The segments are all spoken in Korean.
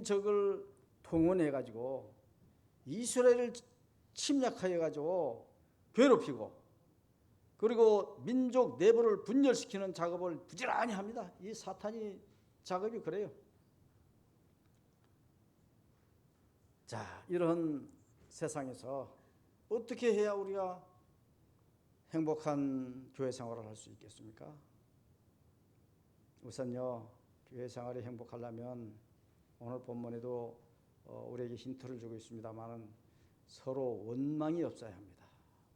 적을 동원해 가지고 이스라엘을 침략하여 가지고 괴롭히고, 그리고 민족 내부를 분열시키는 작업을 부지런히 합니다. 이 사탄이 작업이 그래요. 자, 이런 세상에서 어떻게 해야 우리가 행복한 교회 생활을 할 수 있겠습니까? 우선요, 교회 생활이 행복하려면 오늘 본문에도 우리에게 힌트를 주고 있습니다만 서로 원망이 없어야 합니다.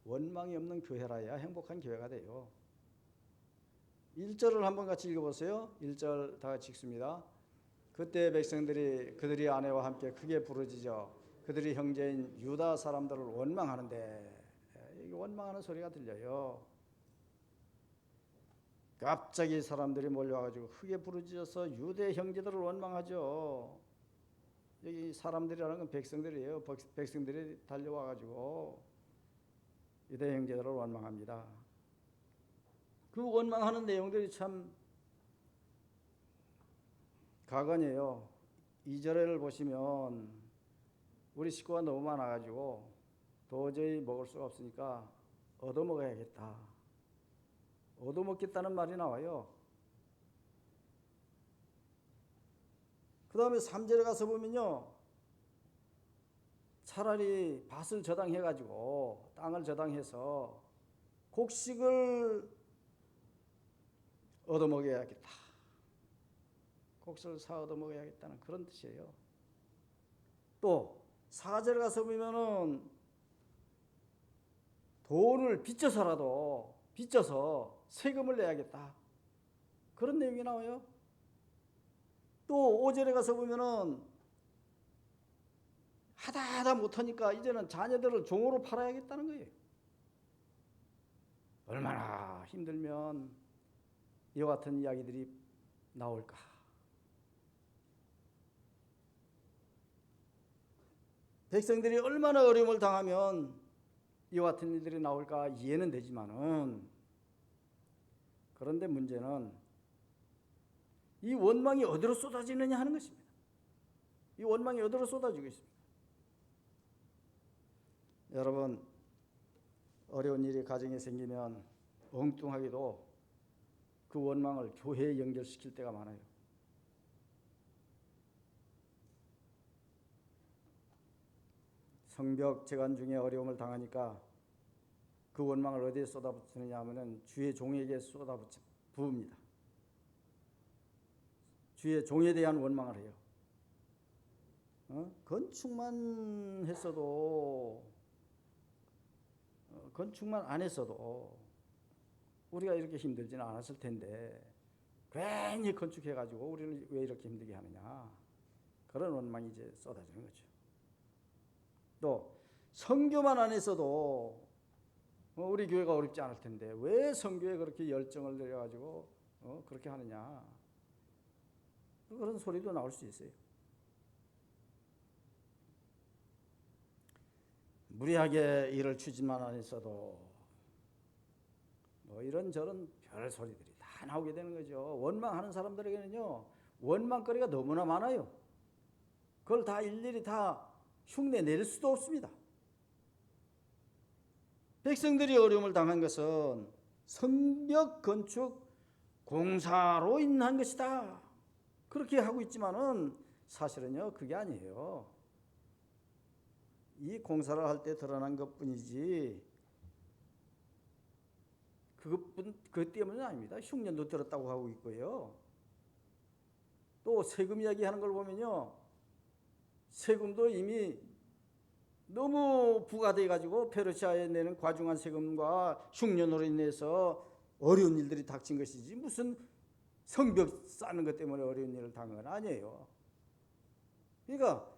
원망이 없는 교회라야 행복한 교회가 돼요. 1절을 한번 같이 읽어보세요. 1절 다 같이 읽습니다. 그때 백성들이 그들이 아내와 함께 크게 부르짖어 그들이 형제인 유다 사람들을 원망하는데, 이게 원망하는 소리가 들려요. 갑자기 사람들이 몰려와가지고 크게 부르짖어서 유대 형제들을 원망하죠. 여기 사람들이라는 건 백성들이에요. 백성들이 달려와가지고 유대 형제들을 원망합니다. 그 원망하는 내용들이 참 가관이에요. 2절을 보시면 우리 식구가 너무 많아가지고 도저히 먹을 수가 없으니까 얻어먹어야겠다. 얻어먹겠다는 말이 나와요. 그 다음에 3절에 가서 보면요, 차라리 밭을 저당해가지고 땅을 저당해서 곡식을 얻어먹어야겠다. 곡식을 사 얻어먹어야겠다는 그런 뜻이에요. 또 4절에 가서 보면은 돈을 빚져서라도 빚져서 세금을 내야겠다. 그런 내용이 나와요. 또 5절에 가서 보면은 하다 못하니까 이제는 자녀들을 종으로 팔아야겠다는 거예요. 얼마나 힘들면 이와 같은 이야기들이 나올까. 백성들이 얼마나 어려움을 당하면 이와 같은 일들이 나올까 이해는 되지만은, 그런데 문제는 이 원망이 어디로 쏟아지느냐 하는 것입니다. 이 원망이 어디로 쏟아지고 있습니다. 여러분, 어려운 일이 가정에 생기면 엉뚱하게도 그 원망을 교회에 연결시킬 때가 많아요. 성벽 재건 중에 어려움을 당하니까 그 원망을 어디에 쏟아붓느냐 하면은 주의 종에게 쏟아부읍니다. 주의 종에 대한 원망을 해요. 건축만 했어도, 건축만 안 했어도 우리가 이렇게 힘들지는 않았을 텐데 괜히 건축해가지고 우리를 왜 이렇게 힘들게 하느냐, 그런 원망이 이제 쏟아지는 거죠. 또 선교만 안 했어도 우리 교회가 어렵지 않을 텐데 왜 선교에 그렇게 열정을 들여가지고 그렇게 하느냐, 그런 소리도 나올 수 있어요. 무리하게 일을 추진만 안 했어도 뭐 이런저런 별 소리들이 다 나오게 되는 거죠. 원망하는 사람들에게는요, 원망거리가 너무나 많아요. 그걸 다 일일이 다 흉내 낼 수도 없습니다. 백성들이 어려움을 당한 것은 성벽 건축 공사로 인한 것이다, 그렇게 하고 있지만은 사실은요, 그게 아니에요. 이 공사를 할 때 드러난 것뿐이지 그것 때문은 아닙니다. 흉년도 들었다고 하고 있고요. 또 세금 이야기하는 걸 보면요, 세금도 이미 너무 부과돼 가지고 페르시아에 내는 과중한 세금과 흉년으로 인해서 어려운 일들이 닥친 것이지, 무슨 성벽 쌓는 것 때문에 어려운 일을 당한 건 아니에요. 그러니까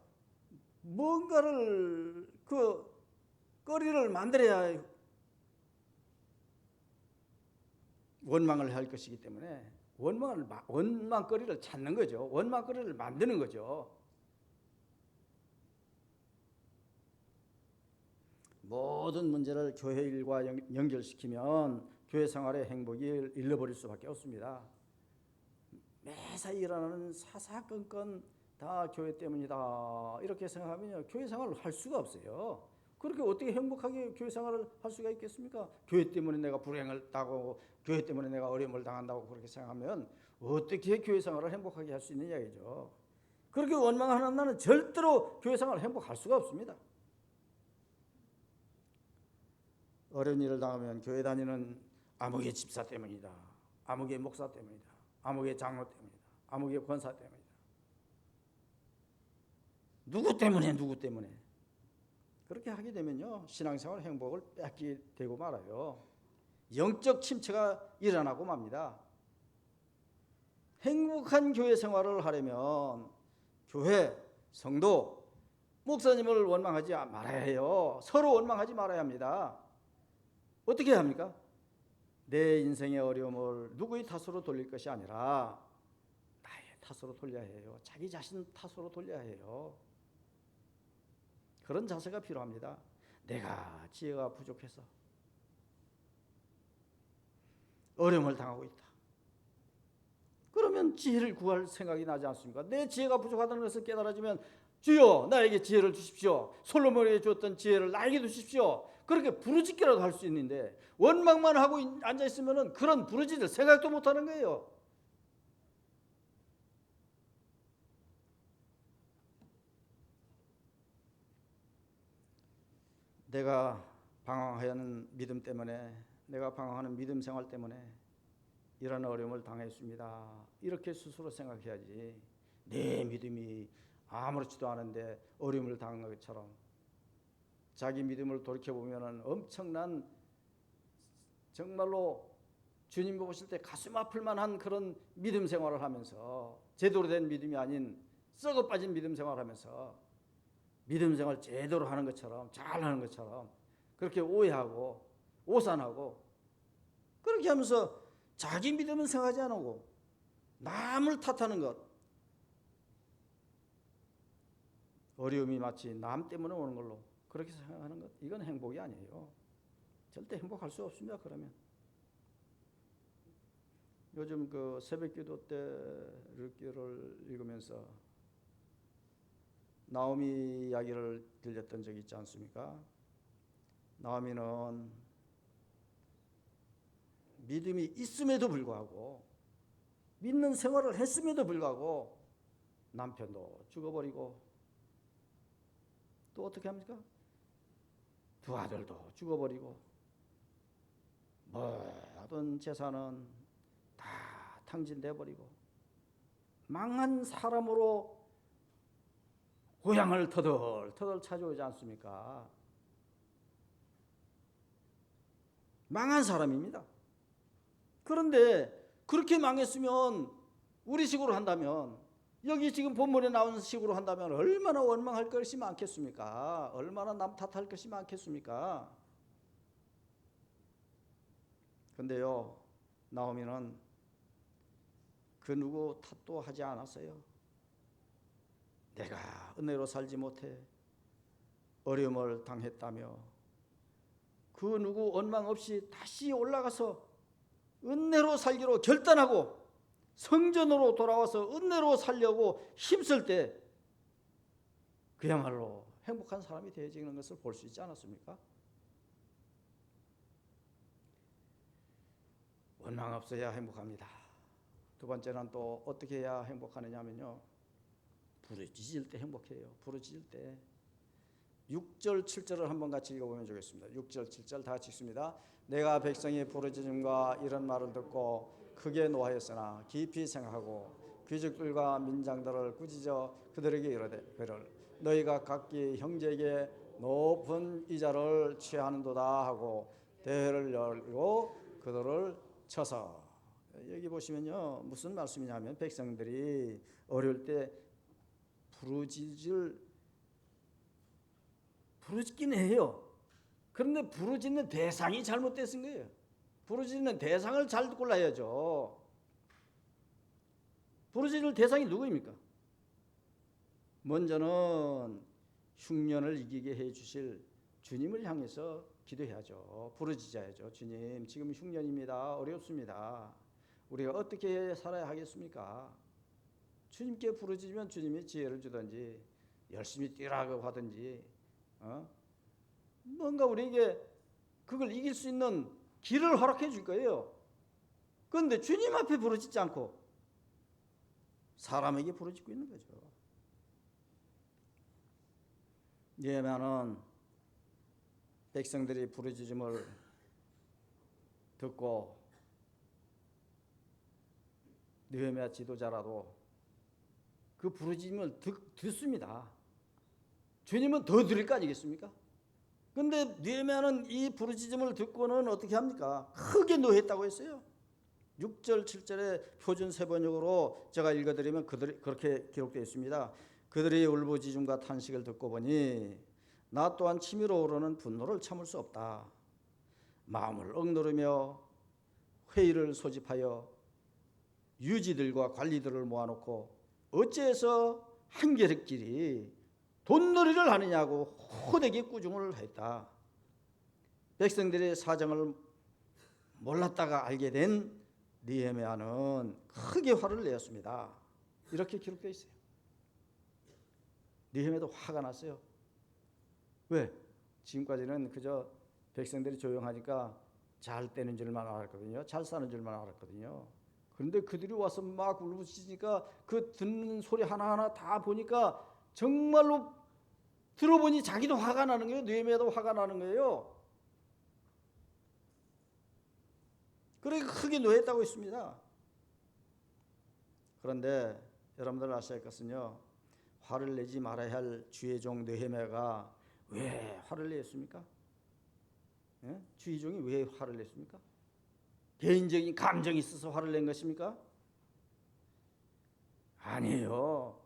뭔가를 그 거리를 만들어야 원망을 할 것이기 때문에 원망거리를 찾는 거죠. 원망거리를 만드는 거죠. 모든 문제를 교회 일과 연결시키면 교회 생활의 행복이 잃어버릴 수밖에 없습니다. 매사에 일어나는 사사건건 다 교회 때문이다 이렇게 생각하면 교회 생활을 할 수가 없어요. 그렇게 어떻게 행복하게 교회 생활을 할 수가 있겠습니까? 교회 때문에 내가 불행을 당하고 교회 때문에 내가 어려움을 당한다고 그렇게 생각하면 어떻게 교회 생활을 행복하게 할 수 있느냐 이죠. 그렇게 원망하는 나는 절대로 교회 생활을 행복할 수가 없습니다. 어려운 일을 당하면 교회 다니는 아무개 집사 때문이다. 아무개 목사 때문이다. 아무개 장로 때문이다. 아무개 권사 때문이다. 누구 때문에 누구 때문에 그렇게 하게 되면요 신앙생활 행복을 뺏게 되고 말아요. 영적 침체가 일어나고 맙니다. 행복한 교회 생활을 하려면 교회, 성도, 목사님을 원망하지 말아야 해요. 서로 원망하지 말아야 합니다. 어떻게 해야 합니까? 내 인생의 어려움을 누구의 탓으로 돌릴 것이 아니라 나의 탓으로 돌려야 해요. 자기 자신 탓으로 돌려야 해요. 그런 자세가 필요합니다. 내가 지혜가 부족해서 어려움을 당하고 있다. 그러면 지혜를 구할 생각이 나지 않습니까? 내 지혜가 부족하다는 것을 깨달아지면 주여 나에게 지혜를 주십시오. 솔로몬에게 주었던 지혜를 나에게 주십시오. 그렇게 부르짖기라도 할 수 있는데 원망만 하고 앉아있으면 그런 부르짖을 생각도 못하는 거예요. 내가 방황하는 믿음 때문에 내가 방황하는 믿음 생활 때문에 이런 어려움을 당했습니다. 이렇게 스스로 생각해야지 내 믿음이 아무렇지도 않은데 어려움을 당한 것처럼 자기 믿음을 돌이켜보면 엄청난 정말로 주님 보실 때 가슴 아플 만한 그런 믿음 생활을 하면서 제대로 된 믿음이 아닌 썩어 빠진 믿음 생활을 하면서 믿음 생활 제대로 하는 것처럼 잘하는 것처럼 그렇게 오해하고 오산하고 그렇게 하면서 자기 믿음은 생각하지 않고 남을 탓하는 것, 어려움이 마치 남 때문에 오는 걸로 그렇게 생각하는 것, 이건 행복이 아니에요. 절대 행복할 수 없습니다. 그러면 요즘 그 새벽기도 때 르기를 읽으면서 나오미 이야기를 들렸던 적이 있지 않습니까? 나오미는 믿음이 있음에도 불구하고 믿는 생활을 했음에도 불구하고 남편도 죽어버리고 또 어떻게 합니까? 두 아들도 죽어버리고 모든 재산은 다 탕진돼버리고 망한 사람으로 고향을 터덜터덜 찾아오지 않습니까? 망한 사람입니다. 그런데 그렇게 망했으면 우리 식으로 한다면 여기 지금 본문에 나온 식으로 한다면 얼마나 원망할 것이 많겠습니까? 얼마나 남 탓할 것이 많겠습니까? 근데요 나오미는 그 누구 탓도 하지 않았어요. 내가 은혜로 살지 못해 어려움을 당했다며 그 누구 원망 없이 다시 올라가서 은혜로 살기로 결단하고 성전으로 돌아와서 은혜로 살려고 힘쓸 때 그야말로 행복한 사람이 되어지는 것을 볼 수 있지 않았습니까? 원망 없어야 행복합니다. 두 번째는 또 어떻게 해야 행복하느냐 하면요 부르짖을 때 행복해요. 부르짖을 때 6절 7절을 한번 같이 읽어보면 좋겠습니다. 6절 7절 다 같이 읽습니다. 내가 백성이 부르짖음과 이런 말을 듣고 크게 노하였으나 깊이 생각하고 귀족들과 민장들을 꾸짖어 그들에게 이르되 그를 너희가 각기 형제에게 높은 이자를 취하는도다 하고 대회를 열고 그들을 쳐서 여기 보시면요 무슨 말씀이냐면 백성들이 어려울 때 부르짖긴 해요. 그런데 부르짖는 대상이 잘못됐은 거예요. 부르짖는 대상을 잘 골라야죠. 부르짖을 대상이 누구입니까? 먼저는 흉년을 이기게 해주실 주님을 향해서 기도해야죠. 부르짖어야죠. 주님 지금 흉년입니다. 어렵습니다. 우리가 어떻게 살아야 하겠습니까? 주님께 부르짖으면 주님이 지혜를 주든지 열심히 뛰라고 하든지 뭔가 우리에게 그걸 이길 수 있는 길을 허락해 줄 거예요. 그런데 주님 앞에 부르짖지 않고 사람에게 부르짖고 있는 거죠. 느헤미야는 백성들이 부르짖음을 듣고 느헤미야 지도자라도 그 부르짖음을 듣습니다. 주님은 더 드릴 거 아니겠습니까? 그런데 느헤미야는 이 부르짖음을 듣고는 어떻게 합니까? 크게 노했다고 했어요. 6절 7절에 표준 세번역으로 제가 읽어드리면 그렇게 기록되어 있습니다. 그들이 울부짖음과 탄식을 듣고 보니 나 또한 치밀어 오르는 분노를 참을 수 없다. 마음을 억누르며 회의를 소집하여 유지들과 관리들을 모아놓고 어째서 한겨레끼리 돈놀이를 하느냐고 호되게 꾸중을 했다. 백성들의 사정을 몰랐다가 알게 된 느헤미야는 크게 화를 내었습니다. 이렇게 기록되어 있어요. 느헤미야도 화가 났어요. 왜? 지금까지는 그저 백성들이 조용하니까 잘 되는 줄만 알았거든요. 잘 사는 줄만 알았거든요. 그런데 그들이 와서 막 울부짖으니까 그 듣는 소리 하나하나 다 보니까 정말로 들어보니 자기도 화가 나는 거예요. 느헤미야도 화가 나는 거예요. 그러니까 크게 노했다고 했습니다. 그런데 여러분들 아셔야 할 것은요, 화를 내지 말아야 할 주의 종 느헤미야가 왜 화를 냈습니까? 예? 주의 종이 왜 화를 냈습니까? 개인적인 감정이 있어서 화를 낸 것입니까? 아니에요.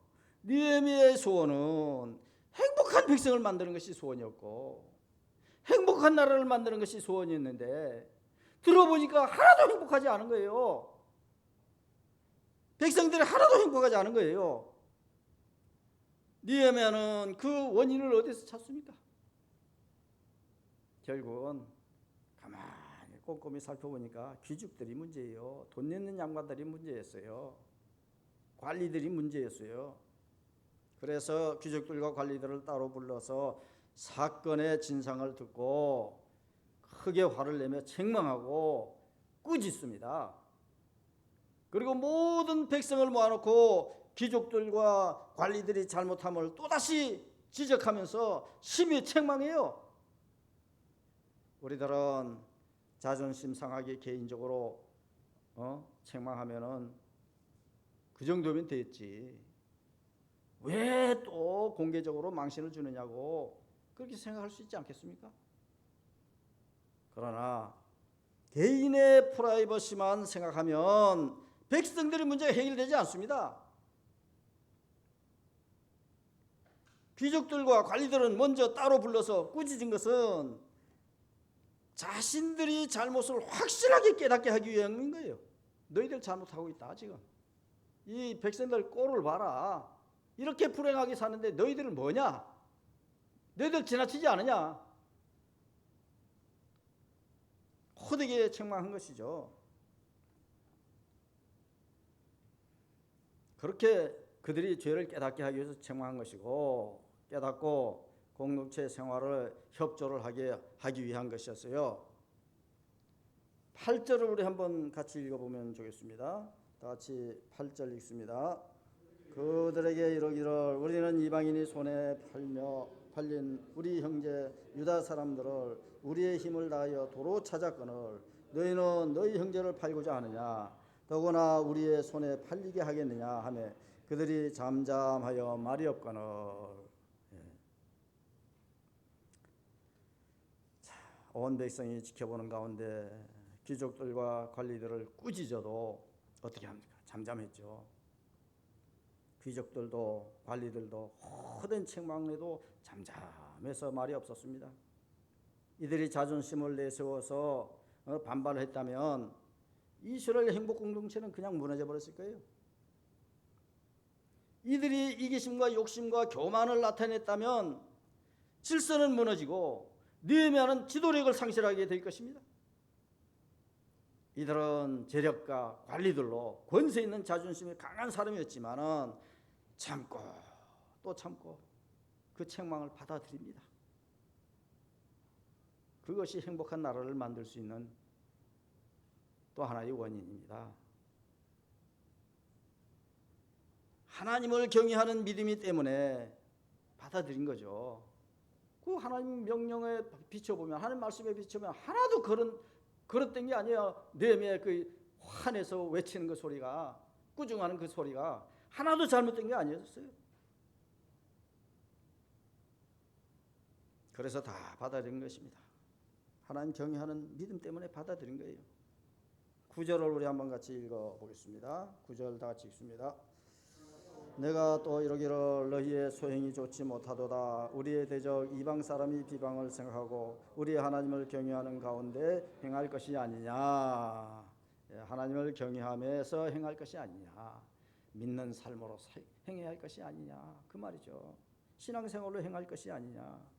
느헤미야의 소원은 행복한 백성을 만드는 것이 소원이었고 행복한 나라를 만드는 것이 소원이었는데 들어보니까 하나도 행복하지 않은 거예요. 백성들이 하나도 행복하지 않은 거예요. 느헤미야는 그 원인을 어디서 찾습니까? 결국은 가만히 꼼꼼히 살펴보니까 귀족들이 문제예요. 돈 내는 양반들이 문제였어요. 관리들이 문제였어요. 그래서 귀족들과 관리들을 따로 불러서 사건의 진상을 듣고 크게 화를 내며 책망하고 꾸짖습니다. 그리고 모든 백성을 모아놓고 귀족들과 관리들이 잘못함을 또다시 지적하면서 심히 책망해요. 우리들은 자존심 상하게 개인적으로 책망하면은 그 정도면 됐지. 왜 또 공개적으로 망신을 주느냐고 그렇게 생각할 수 있지 않겠습니까? 그러나 개인의 프라이버시만 생각하면 백성들의 문제가 해결되지 않습니다. 귀족들과 관리들은 먼저 따로 불러서 꾸짖은 것은 자신들이 잘못을 확실하게 깨닫게 하기 위함인 거예요. 너희들 잘못하고 있다 지금. 이 백성들 꼴을 봐라. 이렇게 불행하게 사는데 너희들은 뭐냐? 너희들 지나치지 않으냐? 호되게 책망한 것이죠. 그렇게 그들이 죄를 깨닫게 하기 위해서 책망한 것이고 깨닫고 공동체 생활을 협조를 하기 위한 것이었어요. 8절을 우리 한번 같이 읽어보면 좋겠습니다. 다 같이 8절 읽습니다. 그들에게 이르기를 우리는 이방인이 손에 팔린 우리 형제 유다 사람들을 우리의 힘을 다하여 도로 찾았거늘 너희는 너희 형제를 팔고자 하느냐 더구나 우리의 손에 팔리게 하겠느냐 하며 그들이 잠잠하여 말이 없거늘. 온 백성이 지켜보는 가운데 귀족들과 관리들을 꾸짖어도 어떻게 합니까? 잠잠했죠. 귀족들도 관리들도 호된 책망에도 잠잠해서 말이 없었습니다. 이들이 자존심을 내세워서 반발을 했다면 이스라엘 행복 공동체는 그냥 무너져 버렸을 거예요. 이들이 이기심과 욕심과 교만을 나타냈다면 질서는 무너지고 느헤미야는 지도력을 상실하게 될 것입니다. 이들은 재력가 관리들로 권세 있는 자존심이 강한 사람이었지만은 참고 또 참고 그 책망을 받아들입니다. 그것이 행복한 나라를 만들 수 있는 또 하나의 원인입니다. 하나님을 경외하는 믿음이 때문에 받아들인 거죠. 그 하나님 명령에 비춰보면, 하나님 말씀에 비춰보면 하나도 그릇된 게 아니에요. 내면에 그 환해서 외치는 그 소리가, 꾸중하는 그 소리가 하나도 잘못된 게 아니었어요. 그래서 다 받아들인 것입니다. 하나님 경외하는 믿음 때문에 받아들인 거예요. 9절을 우리 한번 같이 읽어보겠습니다. 9절 다 같이 읽습니다. 내가 또 이러기를 너희의 소행이 좋지 못하도다. 우리의 대적 이방 사람이 비방을 생각하고 우리의 하나님을 경외하는 가운데 행할 것이 아니냐. 하나님을 경외하면서 행할 것이 아니냐. 믿는 삶으로 행해야 할 것이 아니냐. 그 말이죠. 신앙생활로 행할 것이 아니냐.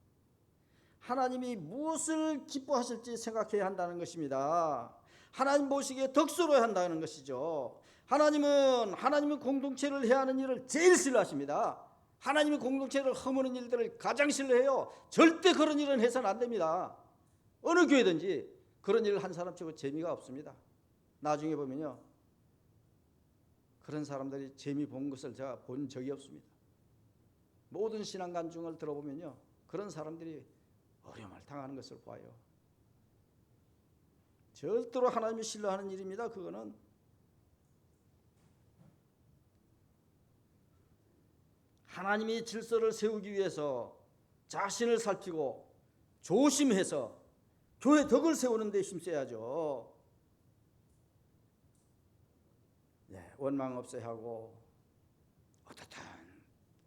하나님이 무엇을 기뻐하실지 생각해야 한다는 것입니다. 하나님 보시기에 덕스러워야 한다는 것이죠. 하나님은 공동체를 해야 하는 일을 제일 싫어하십니다. 하나님이 공동체를 허무는 일들을 가장 싫어해요. 절대 그런 일은 해서는 안 됩니다. 어느 교회든지 그런 일을 한 사람 치고 재미가 없습니다. 나중에 보면요, 그런 사람들이 재미 본 것을 제가 본 적이 없습니다. 모든 신앙 간증을 들어보면요, 그런 사람들이 어려움을 당하는 것을 봐요. 절대로 하나님이 싫어하는 일입니다. 그거는 하나님이 질서를 세우기 위해서 자신을 살피고 조심해서 교회 덕을 세우는 데 힘써야죠. 원망 없어야 하고 어떻든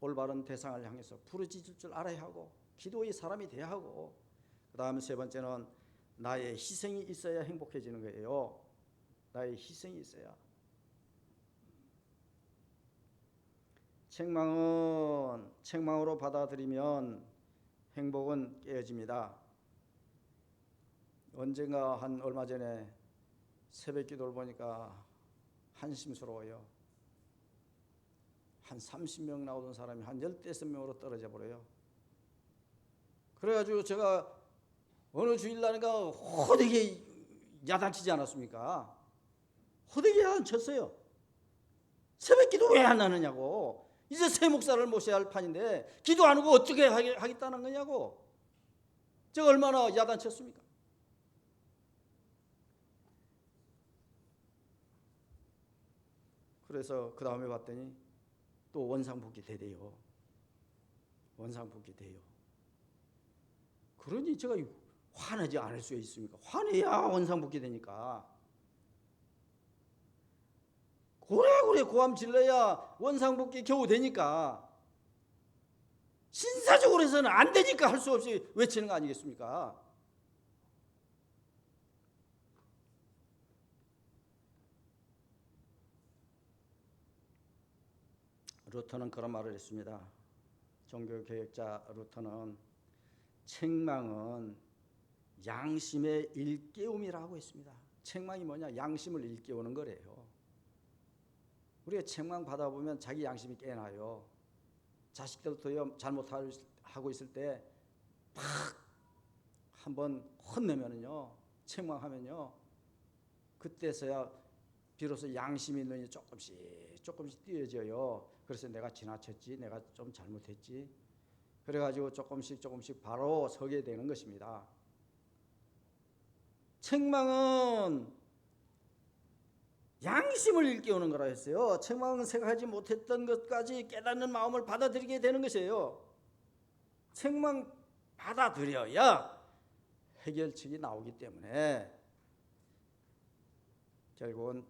올바른 대상을 향해서 부르짖을 줄 알아야 하고 기도의 사람이 돼야 하고, 그 다음에 세 번째는 나의 희생이 있어야 행복해지는 거예요. 나의 희생이 있어야. 책망으로 받아들이면 행복은 깨어집니다. 언젠가 얼마 전에 새벽 기도를 보니까 한심스러워요. 한 30명 나오던 사람이 한 15명으로 떨어져 버려요. 그래가지고 제가 어느 주일날인가 호되게 야단치지 않았습니까? 호되게 야단쳤어요. 새벽 기도 왜 안 하느냐고. 이제 새 목사를 모셔야 할 판인데 기도 안 하고 어떻게 하겠다는 거냐고. 제가 얼마나 야단쳤습니까? 그래서 그 다음에 봤더니 또 원상복귀 되대요. 원상복귀 돼요. 그러니 제가 화내지 않을 수가 있습니까? 화내야 원상복귀 되니까. 고래고래 고함 질러야 원상복귀 겨우 되니까. 신사적으로 해서는 안 되니까 할 수 없이 외치는 거 아니겠습니까? 루터는 그런 말을 했습니다. 종교개혁자 루터는 책망은 양심의 일깨움이라고 했습니다. 책망이 뭐냐? 양심을 일깨우는 거래요. 우리가 책망 받아보면 자기 양심이 깨나요. 자식들도 잘못하고 있을 때 팍 한번 혼내면은요, 책망하면요, 그때서야 비로소 양심이 눈이 조금씩 띄어져요. 그래서 내가 지나쳤지, 내가 좀 잘못했지. 그래가지고 조금씩 바로 서게 되는 것입니다. 책망은 양심을 일깨우는 거라 했어요. 책망은 생각하지 못했던 것까지 깨닫는 마음을 받아들이게 되는 것이에요. 책망 받아들여야 해결책이 나오기 때문에 결국은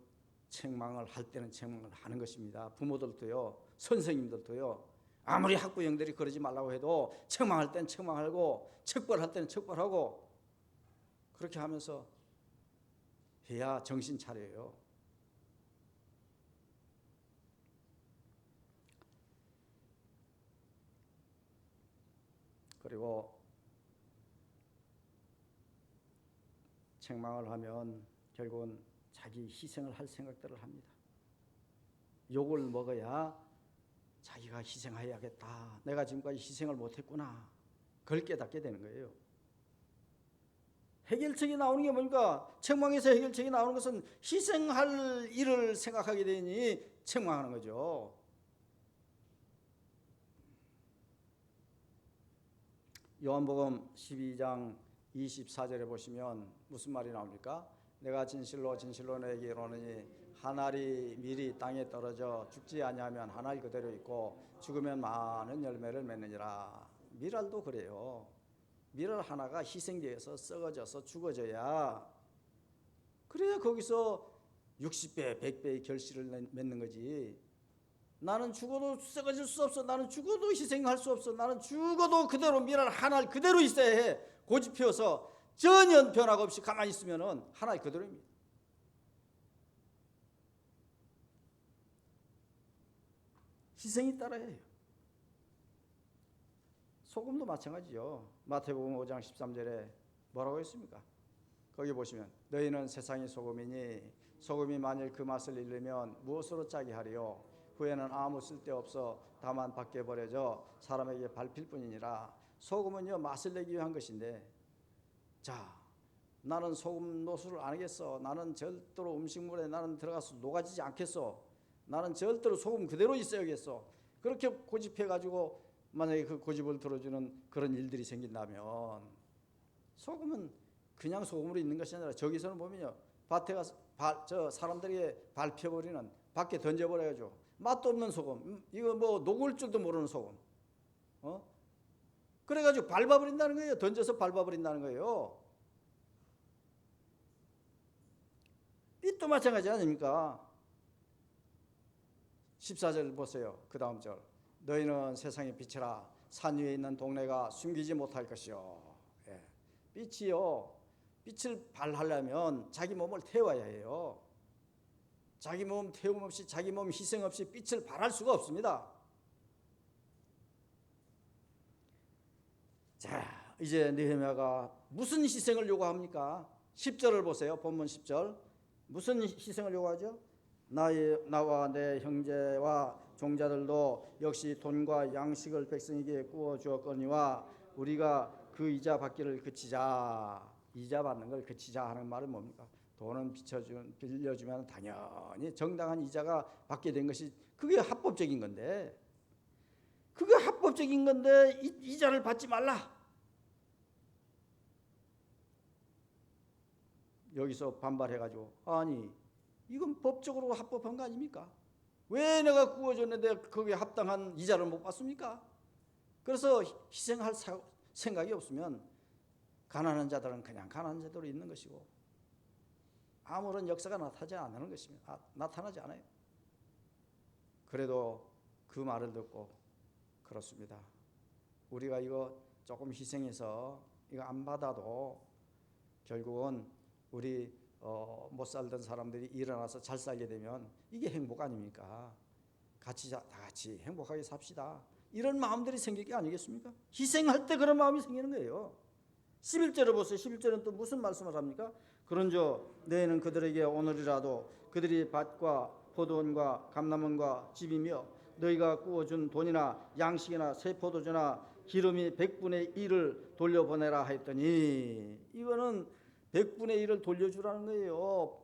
책망을 할 때는 책망을 하는 것입니다. 부모들도요, 선생님들도요, 아무리 학부형들이 그러지 말라고 해도 책망할 때는 책망하고 책벌할 때는 책벌하고 그렇게 하면서 해야 정신 차려요. 그리고 책망을 하면 결국은 자기 희생을 할 생각들을 합니다. 욕을 먹어야 자기가 희생해야겠다. 내가 지금까지 희생을 못했구나. 그걸 깨닫게 되는 거예요. 해결책이 나오는 게 뭡니까? 책망에서 해결책이 나오는 것은 희생할 일을 생각하게 되니 책망하는 거죠. 요한복음 12장 24절에 보시면 무슨 말이 나옵니까? 내가 진실로 진실로 너에게 이르노니 한 알이 미리 땅에 떨어져 죽지 아니하면 한 알 그대로 있고 죽으면 많은 열매를 맺느니라. 밀알도 그래요. 밀알 하나가 희생되어서 썩어져서 죽어져야 그래야 거기서 60배 100배의 결실을 맺는 거지. 나는 죽어도 썩어질 수 없어. 나는 죽어도 희생할 수 없어. 나는 죽어도 그대로 밀알 한 알 그대로 있어야 해. 고집 피워서 전혀 변화가 없이 가만히 있으면 한 알 그대로입니다. 희생이 따라야 해요. 소금도 마찬가지죠. 마태복음 5장 13절에 뭐라고 했습니까? 거기 보시면 너희는 세상의 소금이니 소금이 만일 그 맛을 잃으면 무엇으로 짜게 하리요? 후에는 아무 쓸데없어 다만 밖에 버려져 사람에게 밟힐 뿐이니라. 소금은요 맛을 내기 위한 것인데, 자 나는 소금 노수를 안 하겠어. 나는 절대로 음식물에 나는 들어가서 녹아지지 않겠어. 나는 절대로 소금 그대로 있어야겠어. 그렇게 고집해가지고 만약에 그 고집을 들어주는 그런 일들이 생긴다면, 소금은 그냥 소금으로 있는 것이 아니라 저기서는 보면요 밭에 가서 저 사람들에게 밟혀버리는, 밖에 던져버려가지고 맛도 없는 소금, 이거 뭐 녹을 줄도 모르는 소금, 그래가지고 밟아버린다는 거예요. 던져서 밟아버린다는 거예요. 빛도 마찬가지 아닙니까? 14절 보세요. 그 다음 절. 너희는 세상의 빛이라. 산 위에 있는 동네가 숨기지 못할 것이요. 예. 빛이요, 빛을 발하려면 자기 몸을 태워야 해요. 자기 몸 태움 없이, 자기 몸 희생 없이 빛을 발할 수가 없습니다. 자, 이제 느헤미야가 무슨 희생을 요구합니까? 10절을 보세요. 본문 10절. 무슨 희생을 요구하죠? 나와 내 형제와 종자들도 역시 돈과 양식을 백성에게 구워 주었거니와 우리가 그 이자 받기를 그치자. 이자 받는 걸 그치자 하는 말은 뭡니까? 돈은 빌려주면 당연히 정당한 이자가 받게 된 것이 그게 합법적인 건데, 그게 합법적인 건데 이자를 받지 말라. 여기서 반발해가지고, 아니 이건 법적으로 합법한 거 아닙니까? 왜 내가 구워줬는데 거기에 합당한 이자를 못 받습니까? 그래서 희생할 생각이 없으면 가난한 자들은 그냥 가난한 자대로 있는 것이고 아무런 역사가 나타나지 않아요. 그래도 그 말을 듣고, 그렇습니다. 우리가 이거 조금 희생해서 이거 안 받아도 결국은 우리 못 살던 사람들이 일어나서 잘 살게 되면 이게 행복 아닙니까? 다 같이 행복하게 삽시다. 이런 마음들이 생길 게 아니겠습니까? 희생할 때 그런 마음이 생기는 거예요. 11절을 보세요. 11절은 또 무슨 말씀을 합니까? 그런즉 너희는 그들에게 오늘이라도 그들이 밭과 포도원과 감람원과 집이며 너희가 구워준 돈이나 양식이나 새 포도주나 기름이 100분의 1을 돌려보내라 했더니, 이거는 100분의 1을 돌려주라는 거예요.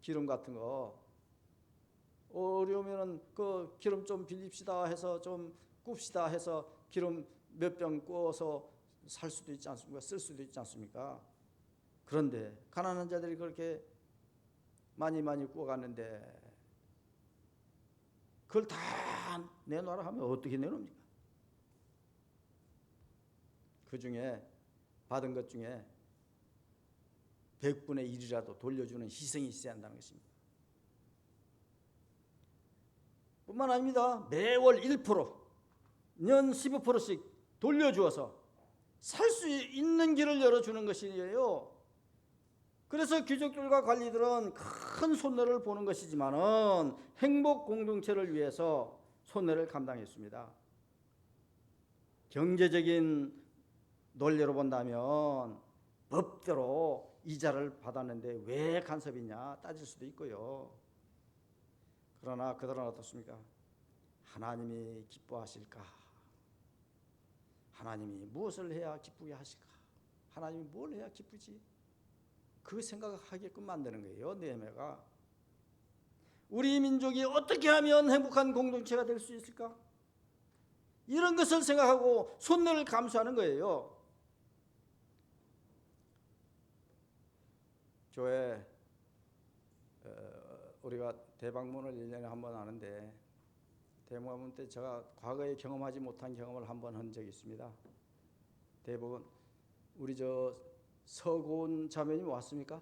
기름 같은 거 어려우면은 그 기름 좀 빌립시다 해서 좀 굽시다 해서 기름 몇 병 구워서 살 수도 있지 않습니까? 쓸 수도 있지 않습니까? 그런데 가난한 자들이 그렇게 많이 구워갔는데 그걸 다 내놓으라 하면 어떻게 내놓습니까? 그 중에 받은 것 중에 100분의 1이라도 돌려주는 희생이 있어야 한다는 것입니다. 뿐만 아닙니다. 매월 1%, 년 15%씩 돌려주어서 살 수 있는 길을 열어주는 것이에요. 그래서 귀족들과 관리들은 큰 손해를 보는 것이지만은 행복 공동체를 위해서 손해를 감당했습니다. 경제적인 논리로 본다면 법대로 이자를 받았는데 왜 간섭이냐 따질 수도 있고요. 그러나 그들은 어떻습니까? 하나님이 기뻐하실까? 하나님이 무엇을 해야 기쁘게 하실까? 하나님이 뭘 해야 기쁘지? 그 생각을 하게끔 만드는 거예요. 느헤미야가. 우리 민족이 어떻게 하면 행복한 공동체가 될 수 있을까? 이런 것을 생각하고 손해를 감수하는 거예요. 교회 우리가 대방문을 1년에 한 번 하는데 대방문 때 제가 과거에 경험하지 못한 경험을 한 번 한 적이 있습니다. 대부분 우리 서고은 자매님 왔습니까?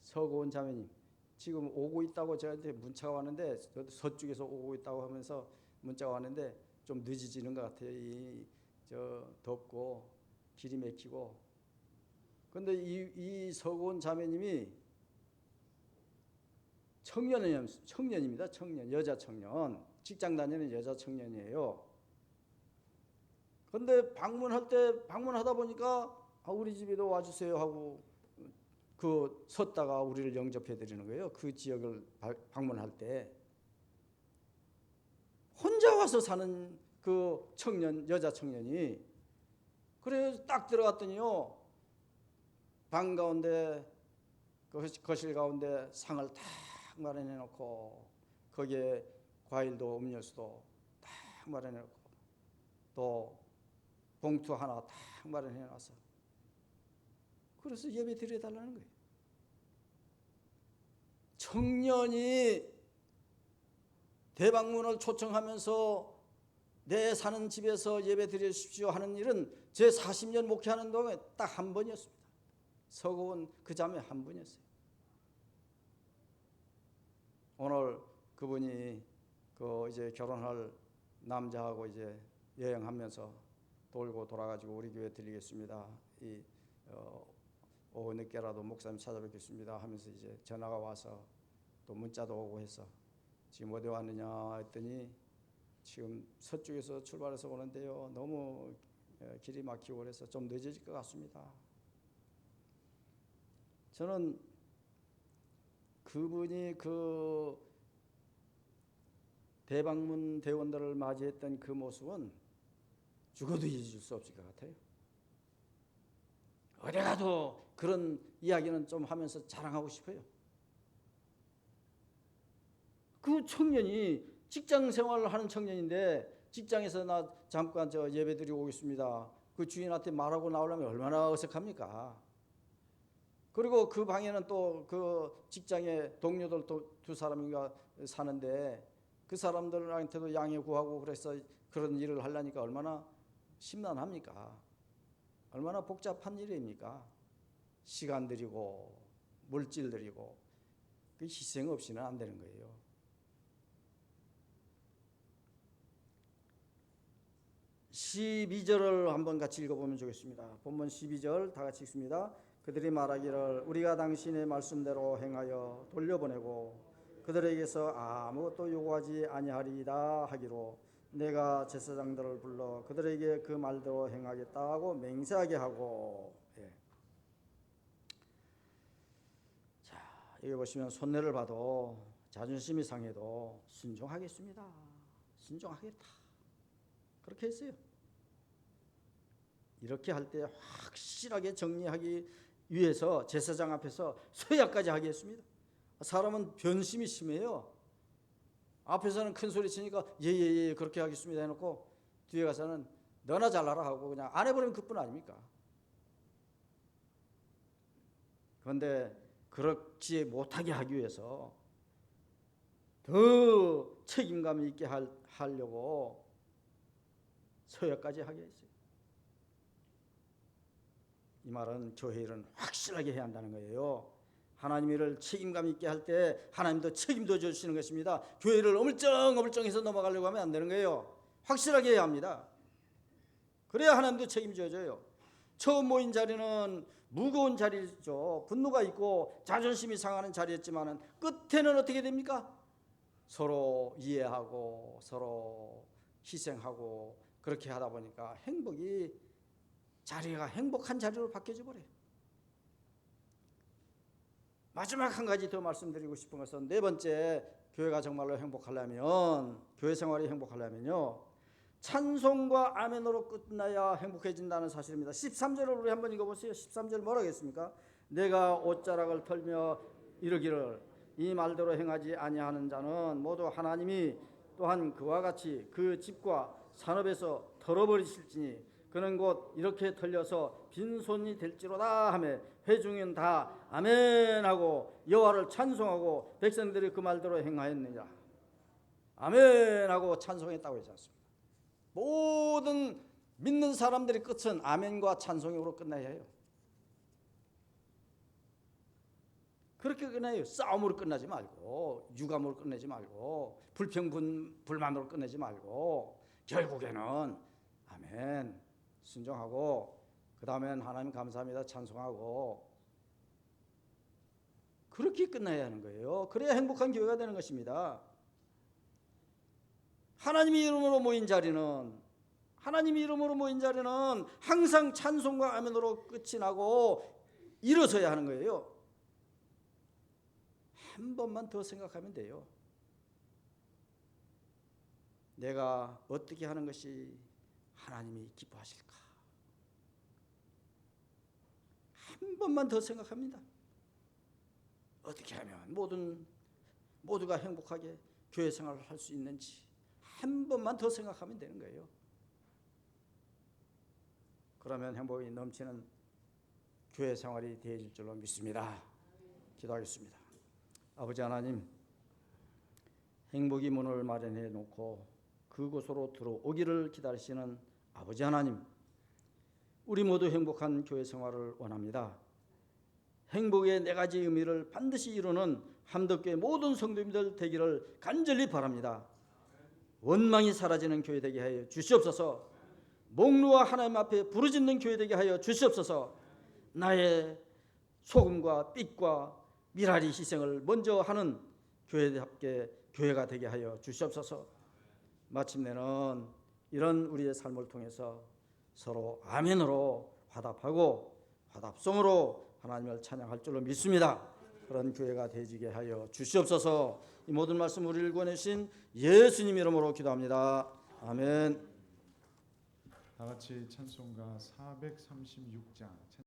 서고은 자매님 지금 오고 있다고 저한테 문자가 왔는데 서쪽에서 오고 있다고 하면서 문자가 왔는데 좀 늦어지는 것 같아요. 덥고 길이 막히고. 근데 이 서고은 자매님이 청년입니다. 청년, 여자 청년, 직장 다니는 여자 청년이에요. 근데 방문하다 보니까 우리 집에도 와주세요 하고 섰다가 우리를 영접해 드리는 거예요. 그 지역을 방문할 때 혼자 와서 사는 그 여자 청년이 그래서 딱 들어갔더니요, 방 가운데 거실 가운데 상을 딱 마련해 놓고 거기에 과일도 음료수도 딱 마련해 놓고 또 봉투 하나 딱 마련해 놔서 그래서 예배 드려달라는 거예요. 청년이 대방문을 초청하면서 내 사는 집에서 예배 드려 주십시오 하는 일은 제 40년 목회하는 동안에 딱 한 번이었습니다. 서고은 그 자매 한 분이었어요. 오늘 그분이 이제 결혼할 남자하고 이제 여행하면서 돌고 돌아가지고 우리 교회 들리겠습니다. 오후 늦게라도 목사님 찾아뵙겠습니다 하면서 이제 전화가 와서 또 문자도 오고 해서 지금 어디 왔느냐 했더니 지금 서쪽에서 출발해서 오는데요, 너무 길이 막히고 그래서 좀 늦어질 것 같습니다. 저는 그분이 그 대방문 대원들을 맞이했던 그 모습은 죽어도 잊을 수 없을 것 같아요. 어디 가도 그런 이야기는 좀 하면서 자랑하고 싶어요. 그 청년이 직장 생활을 하는 청년인데 직장에서 나 잠깐 예배 드리고 오겠습니다. 그 주인한테 말하고 나오려면 얼마나 어색합니까? 그리고 그 방에는 또 그 직장에 동료들 두 사람인가 사는데 그 사람들한테도 양해 구하고 그래서 그런 일을 하려니까 얼마나 심란합니까? 얼마나 복잡한 일입니까? 시간 들이고 물질 들이고 그 희생 없이는 안 되는 거예요. 12절을 한번 같이 읽어보면 좋겠습니다. 본문 12절 다 같이 읽습니다. 그들이 말하기를 우리가 당신의 말씀대로 행하여 돌려보내고 그들에게서 아무것도 요구하지 아니하리이다 하기로 내가 제사장들을 불러 그들에게 그 말대로 행하겠다 하고 맹세하게 하고. 자, 여기 보시면 손해를 봐도 자존심이 상해도 순종하겠습니다. 순종하겠다. 그렇게 했어요. 이렇게 할 때 확실하게 정리하기 위해서 제사장 앞에서 서약까지 하게 했습니다. 사람은 변심이 심해요. 앞에서는 큰 소리 치니까 예예예 그렇게 하겠습니다 해놓고 뒤에 가서는 너나 잘라라 하고 그냥 안 해버리면 그뿐 아닙니까? 그런데 그렇지 못하게 하기 위해서 더 책임감 있게 하려고 서약까지 하게 했어요. 이 말은 교회 일은 확실하게 해야 한다는 거예요. 하나님 일을 책임감 있게 할 때 하나님도 책임도 져주시는 것입니다. 교회 일을 어물쩡어물쩡해서 넘어가려고 하면 안 되는 거예요. 확실하게 해야 합니다. 그래야 하나님도 책임져줘요. 처음 모인 자리는 무거운 자리죠. 분노가 있고 자존심이 상하는 자리였지만 끝에는 어떻게 됩니까? 서로 이해하고 서로 희생하고 그렇게 하다 보니까 자리가 행복한 자리로 바뀌어져 버려요. 마지막 한 가지 더 말씀드리고 싶은 것은 네 번째, 교회가 정말로 행복하려면, 교회 생활이 행복하려면요, 찬송과 아멘으로 끝나야 행복해진다는 사실입니다. 13절을 우리 한번 읽어보세요. 13절 뭐라고 했습니까? 내가 옷자락을 털며 이르기를 이 말대로 행하지 아니하는 자는 모두 하나님이 또한 그와 같이 그 집과 산업에서 털어버리실지니 그는 곧 이렇게 털려서 빈손이 될지로다 하며 회중은 다 아멘하고 여호와를 찬송하고 백성들이 그 말대로 행하였느니라. 아멘하고 찬송했다고 하지 않습니까? 모든 믿는 사람들의 끝은 아멘과 찬송으로 끝나야 해요. 그렇게 끝나요. 싸움으로 끝나지 말고, 유감으로 끝내지 말고, 불평불만으로 끝내지 말고, 결국에는 아멘 순종하고, 그 다음엔 하나님 감사합니다 찬송하고, 그렇게 끝나야 하는 거예요. 그래야 행복한 교회가 되는 것입니다. 하나님의 이름으로 모인 자리는 항상 찬송과 아멘으로 끝이 나고 일어서야 하는 거예요. 한 번만 더 생각하면 돼요. 내가 어떻게 하는 것이 하나님이 기뻐하실까? 한 번만 더 생각합니다. 어떻게 하면 모두가 행복하게 교회 생활을 할 수 있는지 한 번만 더 생각하면 되는 거예요. 그러면 행복이 넘치는 교회 생활이 되어질 줄로 믿습니다. 기도하겠습니다. 아버지 하나님, 행복이 문을 마련해 놓고 그곳으로 들어오기를 기다리시는 아버지 하나님, 우리 모두 행복한 교회 생활을 원합니다. 행복의 네 가지 의미를 반드시 이루는 함덕교회 모든 성도님들 되기를 간절히 바랍니다. 원망이 사라지는 교회 되게 하여 주시옵소서. 목루와 하나님 앞에 부르짖는 교회 되게 하여 주시옵소서. 나의 소금과 빛과 미랄이 희생을 먼저 하는 교회답게 교회가 되게 하여 주시옵소서. 마침내는 이런 우리의 삶을 통해서 서로 아멘으로 화답하고 화답송으로 하나님을 찬양할 줄로 믿습니다. 그런 교회가 되지게 하여 주시옵소서. 이 모든 말씀 우리를 구원하신 예수님 이름으로 기도합니다. 아멘. 다 같이 찬송가 436장